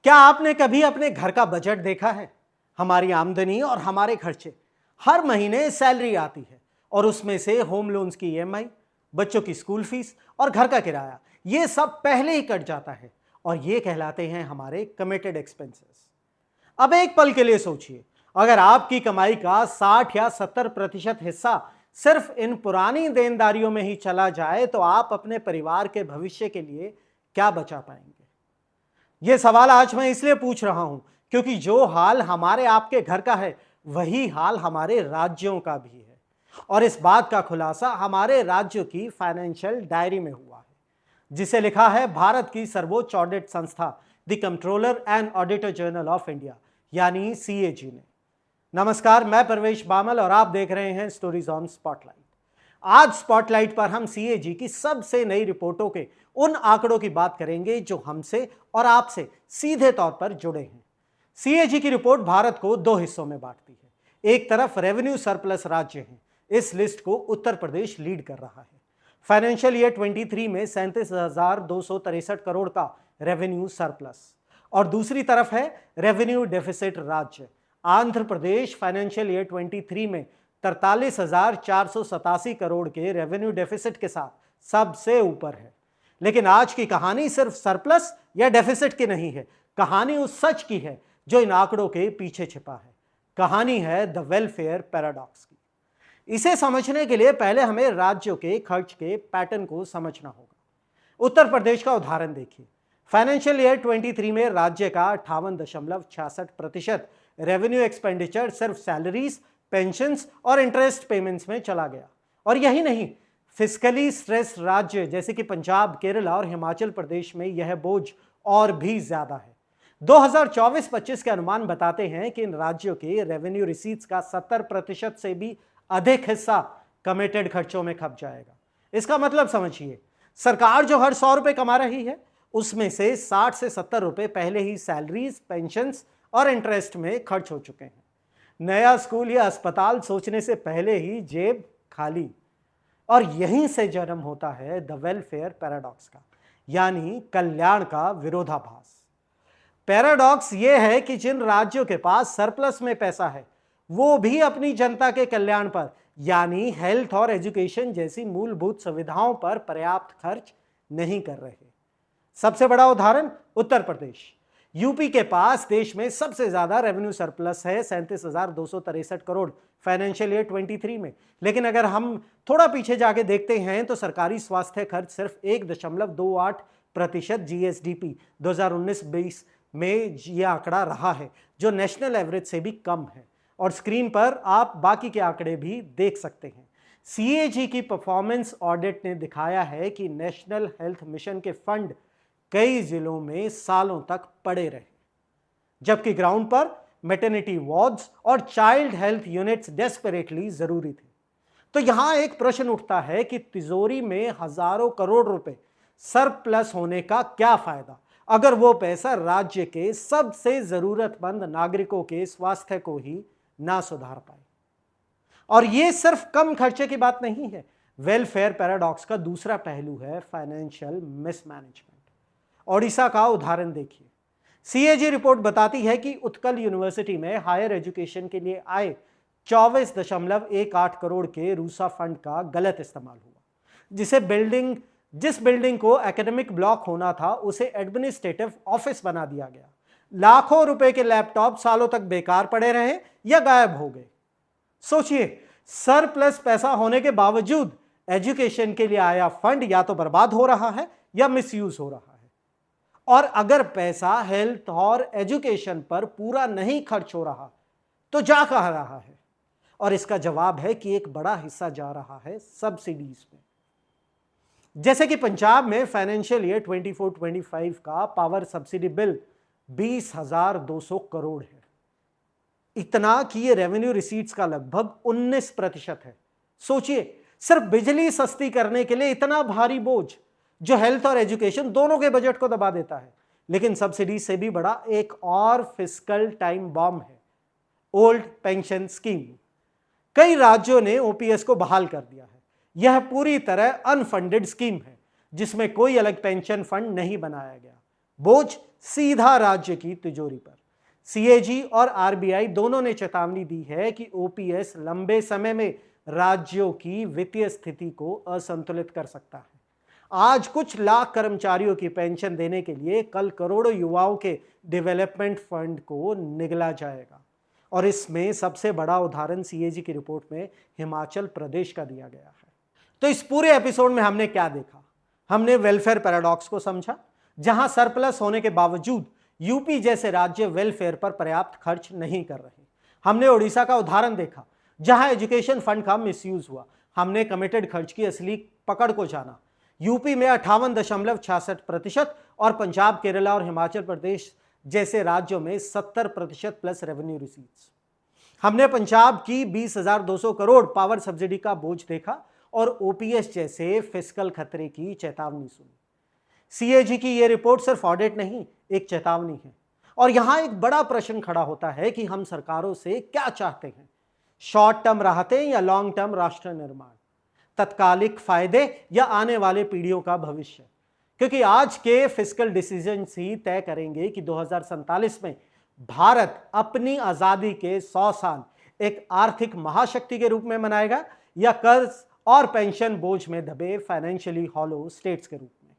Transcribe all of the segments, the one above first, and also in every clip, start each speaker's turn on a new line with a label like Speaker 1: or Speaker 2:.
Speaker 1: क्या आपने कभी अपने घर का बजट देखा है? हमारी आमदनी और हमारे खर्चे। हर महीने सैलरी आती है और उसमें से होम लोन्स की ईएमआई, बच्चों की स्कूल फीस और घर का किराया, ये सब पहले ही कट जाता है और ये कहलाते हैं हमारे कमिटेड एक्सपेंसेस। अब एक पल के लिए सोचिए, अगर आपकी कमाई का 60 या 70% हिस्सा सिर्फ इन पुरानी देनदारियों में ही चला जाए तो आप अपने परिवार के भविष्य के लिए क्या बचा पाएंगे? यह सवाल आज मैं इसलिए पूछ रहा हूं क्योंकि जो हाल हमारे आपके घर का है वही हाल हमारे राज्यों का भी है। और इस बात का खुलासा हमारे राज्यों की फाइनेंशियल डायरी में हुआ है, जिसे लिखा है भारत की सर्वोच्च ऑडिट संस्था the controller and auditor general of India यानी सीएजी ने। नमस्कार, मैं परवेश बामल और आप देख रहे हैं स्टोरीज ऑन स्पॉटलाइट। आज स्पॉटलाइट पर हम सीएजी की सबसे नई रिपोर्टों के उन आंकड़ों की बात करेंगे जो हमसे और आपसे सीधे तौर पर जुड़े हैं। सीएजी की रिपोर्ट भारत को दो हिस्सों में बांटती है। एक तरफ रेवेन्यू सरप्लस राज्य हैं, इस लिस्ट को उत्तर प्रदेश लीड कर रहा है। फाइनेंशियल ईयर 23 में 37,263 करोड़ का रेवेन्यू सरप्लस। और दूसरी तरफ है रेवेन्यू डेफिसिट राज्य आंध्र प्रदेश। फाइनेंशियल ईयर 23 में 43,487 करोड़ के रेवेन्यू डेफिसिट के साथ सबसे ऊपर है। लेकिन आज की कहानी सिर्फ सरप्लस या डेफिसिट की नहीं है, कहानी उस सच की है जो इन आंकड़ों के पीछे छिपा है। कहानी है द वेलफेयर पैराडॉक्स की। इसे समझने के लिए पहले हमें राज्यों के खर्च के पैटर्न को समझना होगा। उत्तर प्रदेश का उदाहरण देखिए। फाइनेंशियल ईयर 23 में राज्य का 58.66% रेवेन्यू एक्सपेंडिचर सिर्फ सैलरीज, पेंशन्स और इंटरेस्ट पेमेंट्स में चला गया। और यही नहीं, फिस्कली स्ट्रेस राज्य जैसे कि पंजाब, केरला और हिमाचल प्रदेश में यह बोझ और भी ज्यादा है। 2024-25 के अनुमान बताते हैं कि इन राज्यों के रेवेन्यू रिसीट्स का 70% से भी अधिक हिस्सा कमिटेड खर्चों में खप जाएगा। इसका मतलब समझिए, सरकार जो हर 100 रुपए कमा रही है उसमें से 60 से 70 रुपए पहले ही सैलरीज, पेंशन्स और इंटरेस्ट में खर्च हो चुके हैं। नया स्कूल या अस्पताल सोचने से पहले ही जेब खाली। और यहीं से जन्म होता है द वेलफेयर पैराडॉक्स का, यानी कल्याण का विरोधाभास। पैराडॉक्स यह है कि जिन राज्यों के पास सरप्लस में पैसा है वो भी अपनी जनता के कल्याण पर यानी हेल्थ और एजुकेशन जैसी मूलभूत सुविधाओं पर पर्याप्त खर्च नहीं कर रहे। सबसे बड़ा उदाहरण उत्तर प्रदेश। यूपी के पास देश में सबसे ज्यादा रेवेन्यू सरप्लस है, 37,263 करोड़ फाइनेंशियल ईयर 23 में। लेकिन अगर हम थोड़ा पीछे जाके देखते हैं तो सरकारी स्वास्थ्य खर्च सिर्फ 1.28% जीएसडीपी 2019-20 में यह आंकड़ा रहा है, जो नेशनल एवरेज से भी कम है। और स्क्रीन पर आप बाकी के आंकड़े भी देख सकते हैं। सीएजी की परफॉर्मेंस ऑडिट ने दिखाया है कि नेशनल हेल्थ मिशन के फंड कई जिलों में सालों तक पड़े रहे, जबकि ग्राउंड पर मैटरनिटी वार्ड्स और चाइल्ड हेल्थ यूनिट्स डेस्परेटली जरूरी थे। तो यहां एक प्रश्न उठता है कि तिजोरी में हजारों करोड़ रुपए सरप्लस होने का क्या फायदा अगर वो पैसा राज्य के सबसे जरूरतमंद नागरिकों के स्वास्थ्य को ही ना सुधार पाए। और ये सिर्फ कम खर्चे की बात नहीं है। वेलफेयर पैराडॉक्स का दूसरा पहलू है फाइनेंशियल मिसमैनेजमेंट। ओडिशा का उदाहरण देखिए। सीएजी रिपोर्ट बताती है कि उत्कल यूनिवर्सिटी में हायर एजुकेशन के लिए आए 24.18 करोड़ के रूसा फंड का गलत इस्तेमाल हुआ। जिस बिल्डिंग को एकेडमिक ब्लॉक होना था उसे एडमिनिस्ट्रेटिव ऑफिस बना दिया गया। लाखों रुपए के लैपटॉप सालों तक बेकार पड़े रहे या गायब हो गए। सोचिए, सरप्लस पैसा होने के बावजूद एजुकेशन के लिए आया फंड या तो बर्बाद हो रहा है या मिसयूज हो रहा है। और अगर पैसा हेल्थ और एजुकेशन पर पूरा नहीं खर्च हो रहा तो जा कहां रहा है? और इसका जवाब है कि एक बड़ा हिस्सा जा रहा है सब्सिडीज में। जैसे कि पंजाब में फाइनेंशियल ईयर 24-25 का पावर सब्सिडी बिल 20,200 करोड़ है। इतना कि ये रेवेन्यू रिसीट्स का लगभग 19% है। सोचिए, सिर्फ बिजली सस्ती करने के लिए इतना भारी बोझ जो हेल्थ और एजुकेशन दोनों के बजट को दबा देता है। लेकिन सब्सिडी से भी बड़ा एक और फिस्कल टाइम बॉम्ब है, ओल्ड पेंशन स्कीम। कई राज्यों ने ओपीएस को बहाल कर दिया है। यह पूरी तरह अनफंडेड स्कीम है जिसमें कोई अलग पेंशन फंड नहीं बनाया गया। बोझ सीधा राज्य की तिजोरी पर। सीएजी और आरबीआई दोनों ने चेतावनी दी है कि ओपीएस लंबे समय में राज्यों की वित्तीय स्थिति को असंतुलित कर सकता है। आज कुछ लाख कर्मचारियों की पेंशन देने के लिए कल करोड़ों युवाओं के डेवलपमेंट फंड को निगला जाएगा। और इसमें सबसे बड़ा उदाहरण सीएजी की रिपोर्ट में हिमाचल प्रदेश का दिया गया है। तो इस पूरे एपिसोड में हमने क्या देखा? हमने वेलफेयर पैराडॉक्स को समझा, जहां सरप्लस होने के बावजूद यूपी जैसे राज्य वेलफेयर पर पर्याप्त खर्च नहीं कर रहे। हमने ओडिशा का उदाहरण देखा, जहां एजुकेशन फंड का मिसयूज हुआ। हमने कमिटेड खर्च की असली पकड़ को जाना। यूपी में 58.66% और पंजाब, केरला और हिमाचल प्रदेश जैसे राज्यों में 70% प्लस रेवेन्यू रिसीट्स। हमने पंजाब की 20,200 करोड़ पावर सब्सिडी का बोझ देखा और ओपीएस जैसे फिस्कल खतरे की चेतावनी सुनी। सीएजी की यह रिपोर्ट सिर्फ ऑडिट नहीं, एक चेतावनी है। और यहां एक बड़ा प्रश्न खड़ा होता है कि हम सरकारों से क्या चाहते हैं? शॉर्ट टर्म राहतें या लॉन्ग टर्म राष्ट्र निर्माण? तत्कालिक फायदे या आने वाले पीढ़ियों का भविष्य? क्योंकि आज के फिस्कल डिसीजंस ही तय करेंगे कि 2047 में भारत अपनी आजादी के 100 साल एक आर्थिक महाशक्ति के रूप में मनाएगा या कर्ज और पेंशन बोझ में दबे फाइनेंशियली हॉलो स्टेट्स के रूप में।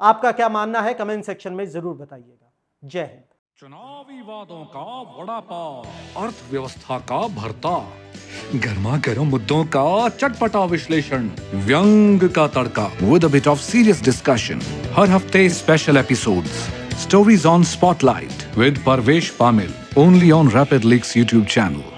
Speaker 1: आपका क्या मानना है? कमेंट सेक्शन में जरूर बताइएगा। जय हिंद।
Speaker 2: चुनावी वादों का वड़ा पाव, अर्थव्यवस्था का भरता, गर्मा गर्म मुद्दों का चटपटा विश्लेषण, व्यंग का तड़का with a bit of serious discussion. हर हफ्ते special episodes, stories on spotlight with Parvesh Pamil, only on Rapid Leaks YouTube channel.